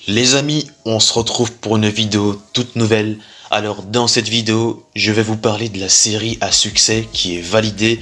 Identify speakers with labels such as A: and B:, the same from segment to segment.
A: Les amis, on se retrouve pour une vidéo toute nouvelle. Alors dans cette vidéo, je vais vous parler de la série à succès qui est validée,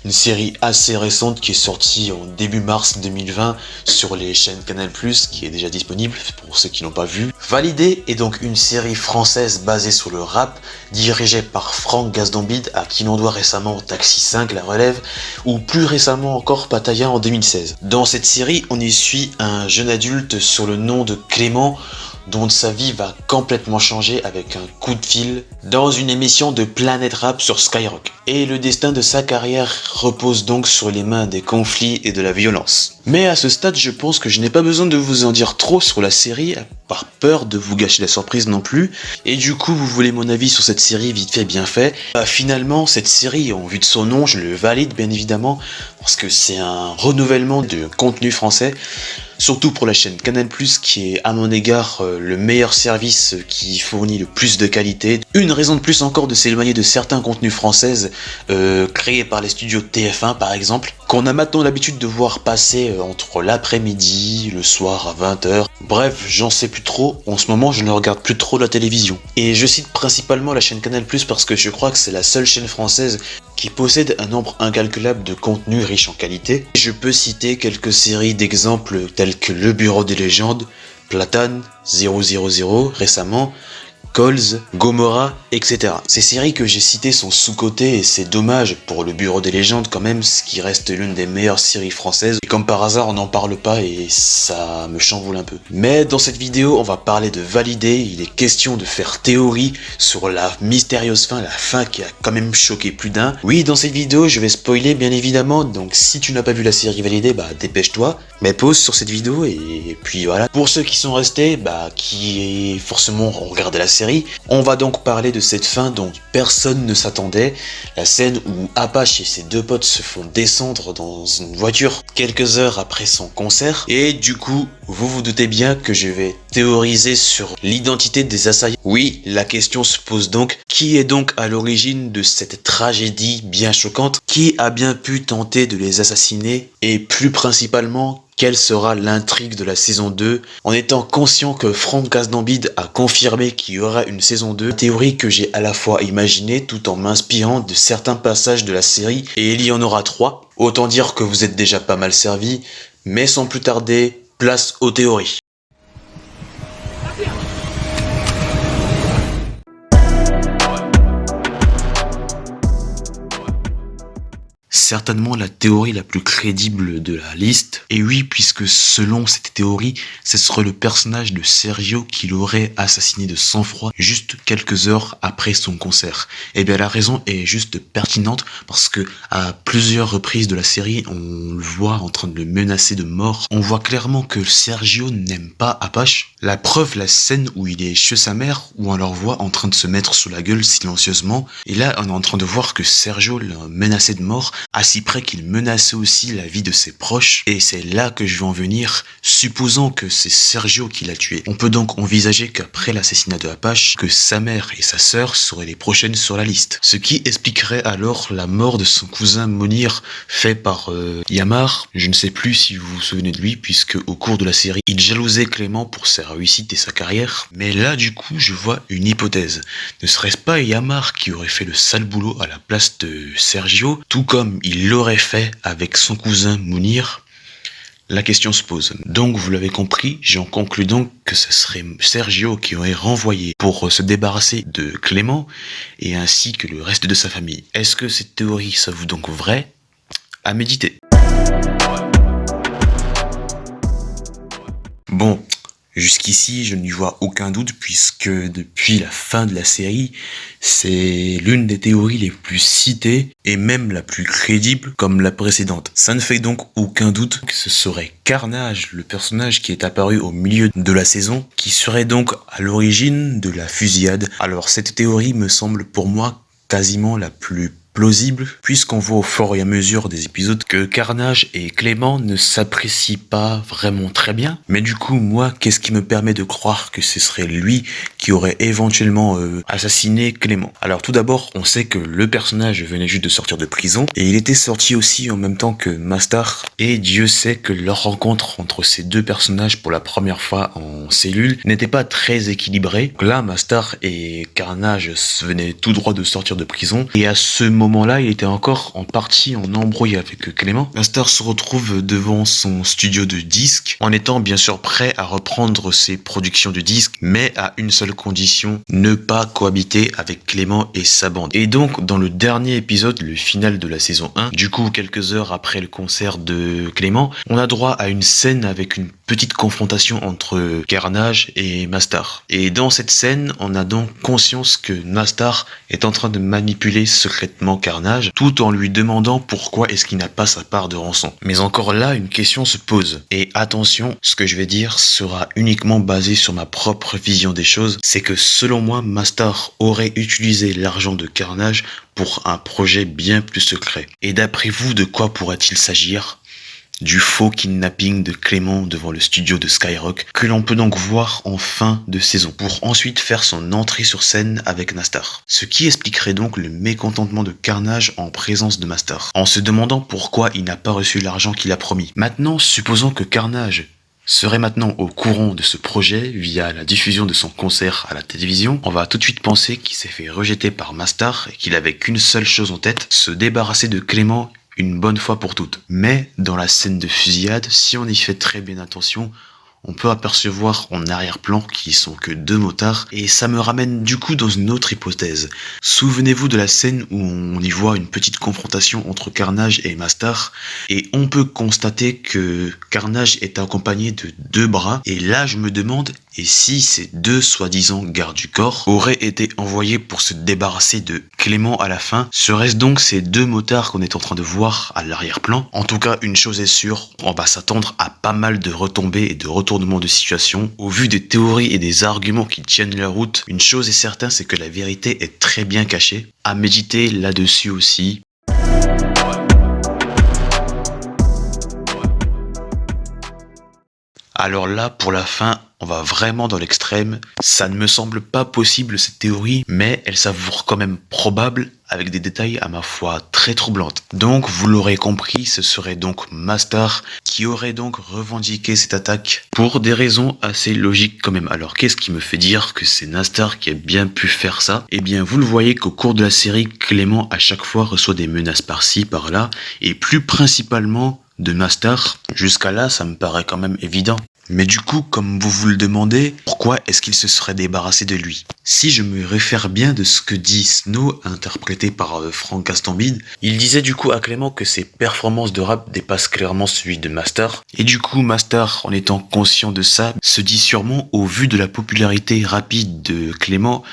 A: une série assez récente qui est sortie en début mars 2020 sur les chaînes Canal+, qui est déjà disponible pour ceux qui n'ont pas vu. Validée est donc une série française basée sur le rap, dirigée par Franck Gazdanbide, à qui l'on doit récemment Taxi 5, La Relève, ou plus récemment encore Pattaya en 2016. Dans cette série, on y suit un jeune adulte sur le nom de Clément, dont sa vie va complètement changer avec un coup de fil dans une émission de Planète Rap sur Skyrock. Et le destin de sa carrière repose donc sur les mains des conflits et de la violence. Mais à ce stade, je pense que je n'ai pas besoin de vous en dire trop sur la série, par peur de vous gâcher la surprise non plus. Et du coup, vous voulez mon avis sur cette série vite fait, bien fait. Finalement, cette série, en vue de son nom, je le valide bien évidemment, parce que c'est un renouvellement de contenu français. Surtout pour la chaîne Canal+, qui est à mon égard le meilleur service qui fournit le plus de qualité. Une raison de plus encore de s'éloigner de certains contenus françaises créés par les studios TF1 par exemple, qu'on a maintenant l'habitude de voir passer entre l'après-midi, le soir à 20h. Bref, j'en sais plus trop, en ce moment je ne regarde plus trop la télévision. Et je cite principalement la chaîne Canal+, parce que je crois que c'est la seule chaîne française qui possède un nombre incalculable de contenus riches en qualité. Je peux citer quelques séries d'exemples telles que Le Bureau des légendes, Platane, 000 récemment, Cols, Gomorrah, etc. Ces séries que j'ai citées sont sous-cotées et c'est dommage pour Le Bureau des légendes quand même, ce qui reste l'une des meilleures séries françaises. Et comme par hasard, on n'en parle pas et ça me chamboule un peu. Mais dans cette vidéo, on va parler de valider, il est question de faire théorie sur la mystérieuse fin, la fin qui a quand même choqué plus d'un. Oui, dans cette vidéo, je vais spoiler bien évidemment, donc si tu n'as pas vu la série validée, bah dépêche-toi, mets pause sur cette vidéo et puis voilà. Pour ceux qui sont restés, qui forcément ont regardé la série, on va donc parler de cette fin dont personne ne s'attendait, la scène où Apache et ses deux potes se font descendre dans une voiture quelques heures après son concert, et du coup, vous vous doutez bien que je vais théoriser sur l'identité des assaillants. Oui, la question se pose donc, qui est donc à l'origine de cette tragédie bien choquante? Qui a bien pu tenter de les assassiner? Et plus principalement, quelle sera l'intrigue de la saison 2, en étant conscient que Franck Gazdanbide a confirmé qu'il y aura une saison 2, théorie que j'ai à la fois imaginée tout en m'inspirant de certains passages de la série, et il y en aura 3. Autant dire que vous êtes déjà pas mal servi, mais sans plus tarder, place aux théories. Certainement la théorie la plus crédible de la liste. Et oui, puisque selon cette théorie, ce serait le personnage de Sergio qui l'aurait assassiné de sang-froid juste quelques heures après son concert. Et bien la raison est juste pertinente parce que à plusieurs reprises de la série, on le voit en train de le menacer de mort. On voit clairement que Sergio n'aime pas Apache. La preuve, la scène où il est chez sa mère, où on le voit en train de se mettre sous la gueule silencieusement. Et là, on est en train de voir que Sergio l'a menacé de mort, à si près qu'il menaçait aussi la vie de ses proches. Et c'est là que je vais en venir, supposons que c'est Sergio qui l'a tué. On peut donc envisager qu'après l'assassinat de Apache, que sa mère et sa sœur seraient les prochaines sur la liste. Ce qui expliquerait alors la mort de son cousin Monir, fait par Yamar. Je ne sais plus si vous vous souvenez de lui, puisque au cours de la série, il jalousait Clément pour sa réussite et sa carrière. Mais là, du coup, je vois une hypothèse. Ne serait-ce pas Yamar qui aurait fait le sale boulot à la place de Sergio, tout comme il l'aurait fait avec son cousin Mounir? La question se pose. Donc vous l'avez compris, j'en conclus donc que ce serait Sergio qui aurait renvoyé pour se débarrasser de Clément et ainsi que le reste de sa famille. Est-ce que cette théorie s'avoue donc vraie? À méditer. Bon, jusqu'ici, je n'y vois aucun doute puisque depuis la fin de la série, c'est l'une des théories les plus citées et même la plus crédible comme la précédente. Ça ne fait donc aucun doute que ce serait Carnage, le personnage qui est apparu au milieu de la saison, qui serait donc à l'origine de la fusillade. Alors cette théorie me semble pour moi quasiment la plus plausible, puisqu'on voit au fur et à mesure des épisodes que Carnage et Clément ne s'apprécient pas vraiment très bien. Mais du coup, moi, qu'est-ce qui me permet de croire que ce serait lui qui qui aurait éventuellement assassiné Clément. Alors tout d'abord, on sait que le personnage venait juste de sortir de prison et il était sorti aussi en même temps que Mastar, et Dieu sait que leur rencontre entre ces deux personnages pour la première fois en cellule n'était pas très équilibrée. Là, Mastar et Carnage venaient tout droit de sortir de prison et à ce moment-là, il était encore en partie en embrouille avec Clément. Mastar se retrouve devant son studio de disques en étant bien sûr prêt à reprendre ses productions de disques, mais à une seule condition: ne pas cohabiter avec Clément et sa bande. Et donc dans le dernier épisode, le final de la saison 1, du coup quelques heures après le concert de Clément, on a droit à une scène avec une petite confrontation entre Carnage et Mastar. Et dans cette scène, on a donc conscience que Mastar est en train de manipuler secrètement Carnage, tout en lui demandant pourquoi est-ce qu'il n'a pas sa part de rançon. Mais encore là, une question se pose. Et attention, ce que je vais dire sera uniquement basé sur ma propre vision des choses. C'est que selon moi, Mastar aurait utilisé l'argent de Carnage pour un projet bien plus secret. Et d'après vous, de quoi pourrait-il s'agir ? Du faux kidnapping de Clément devant le studio de Skyrock, que l'on peut donc voir en fin de saison, pour ensuite faire son entrée sur scène avec Mastar. Ce qui expliquerait donc le mécontentement de Carnage en présence de Mastar, en se demandant pourquoi il n'a pas reçu l'argent qu'il a promis. Maintenant, supposons que Carnage serait maintenant au courant de ce projet via la diffusion de son concert à la télévision, on va tout de suite penser qu'il s'est fait rejeter par Mastar et qu'il avait qu'une seule chose en tête: se débarrasser de Clément une bonne fois pour toutes. Mais dans la scène de fusillade, si on y fait très bien attention, on peut apercevoir en arrière-plan qu'ils sont que deux motards, et ça me ramène du coup dans une autre hypothèse. Souvenez-vous de la scène où on y voit une petite confrontation entre Carnage et Mastar, et on peut constater que Carnage est accompagné de deux bras, et là je me demande, et si ces deux soi-disant gardes du corps auraient été envoyés pour se débarrasser de Clément à la fin, serait-ce donc ces deux motards qu'on est en train de voir à l'arrière-plan? En tout cas, une chose est sûre, on va s'attendre à pas mal de retombées et de retournements de situation. Au vu des théories et des arguments qui tiennent la route, une chose est certaine, c'est que la vérité est très bien cachée. À méditer là-dessus aussi. Alors là, pour la fin, on va vraiment dans l'extrême. Ça ne me semble pas possible cette théorie, mais elle s'avoue quand même probable, avec des détails à ma foi très troublantes. Donc, vous l'aurez compris, ce serait donc Mastar qui aurait donc revendiqué cette attaque pour des raisons assez logiques quand même. Alors, qu'est-ce qui me fait dire que c'est Mastar qui a bien pu faire ça? Eh bien, vous le voyez qu'au cours de la série, Clément à chaque fois reçoit des menaces par-ci, par-là, et plus principalement de Mastar. Jusqu'à là, ça me paraît quand même évident. Mais du coup, comme vous vous le demandez, pourquoi est-ce qu'il se serait débarrassé de lui? Si je me réfère bien de ce que dit Snow, interprété par Franck Gastambide, il disait du coup à Clément que ses performances de rap dépassent clairement celui de Mastar. Et du coup, Mastar, en étant conscient de ça, se dit sûrement, au vu de la popularité rapide de Clément,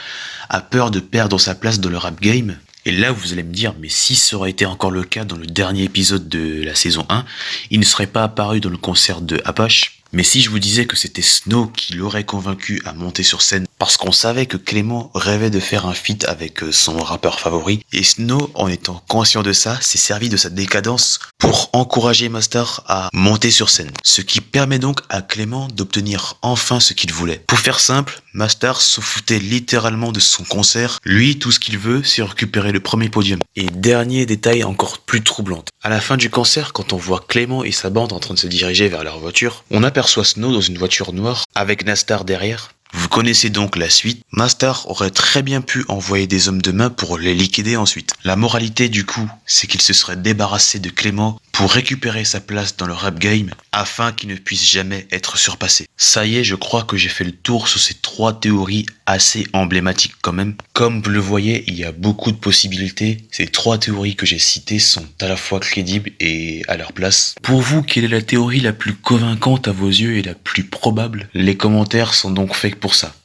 A: a peur de perdre sa place dans le rap game. Et là, vous allez me dire, mais si ça aurait été encore le cas dans le dernier épisode de la saison 1, il ne serait pas apparu dans le concert de Apache. Mais si je vous disais que c'était Snow qui l'aurait convaincu à monter sur scène, parce qu'on savait que Clément rêvait de faire un feat avec son rappeur favori, et Snow, en étant conscient de ça, s'est servi de sa décadence pour encourager Mastar à monter sur scène. Ce qui permet donc à Clément d'obtenir enfin ce qu'il voulait. Pour faire simple, Mastar se foutait littéralement de son concert. Lui, tout ce qu'il veut, c'est récupérer le premier podium. Et dernier détail encore plus troublant. À la fin du concert, quand on voit Clément et sa bande en train de se diriger vers leur voiture, on aperçoit Snow dans une voiture noire avec Mastar derrière. Vous connaissez donc la suite. Mastar aurait très bien pu envoyer des hommes de main pour les liquider ensuite. La moralité du coup, c'est qu'il se serait débarrassé de Clément pour récupérer sa place dans le rap game afin qu'il ne puisse jamais être surpassé. Ça y est, je crois que j'ai fait le tour sur ces trois théories assez emblématiques quand même. Comme vous le voyez, il y a beaucoup de possibilités. Ces trois théories que j'ai citées sont à la fois crédibles et à leur place. Pour vous, quelle est la théorie la plus convaincante à vos yeux et la plus probable? Les commentaires sont donc faits pour ça.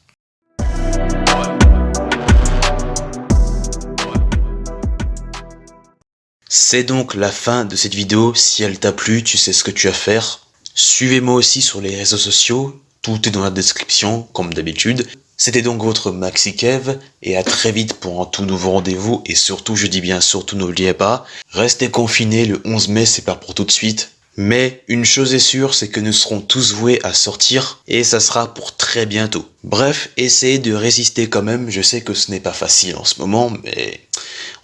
A: C'est donc la fin de cette vidéo. Si elle t'a plu, tu sais ce que tu as à faire. Suivez-moi aussi sur les réseaux sociaux. Tout est dans la description, comme d'habitude. C'était donc votre Maxi Kev, et à très vite pour un tout nouveau rendez-vous. Et surtout, je dis bien surtout, n'oubliez pas, restez confinés le 11 mai, c'est pas pour tout de suite. Mais une chose est sûre, c'est que nous serons tous voués à sortir et ça sera pour très bientôt. Bref, essayez de résister quand même, je sais que ce n'est pas facile en ce moment, mais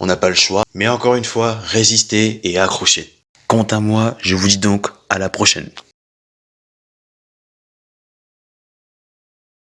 A: on n'a pas le choix. Mais encore une fois, résistez et accrochez. Quant à moi, je vous dis donc à la prochaine.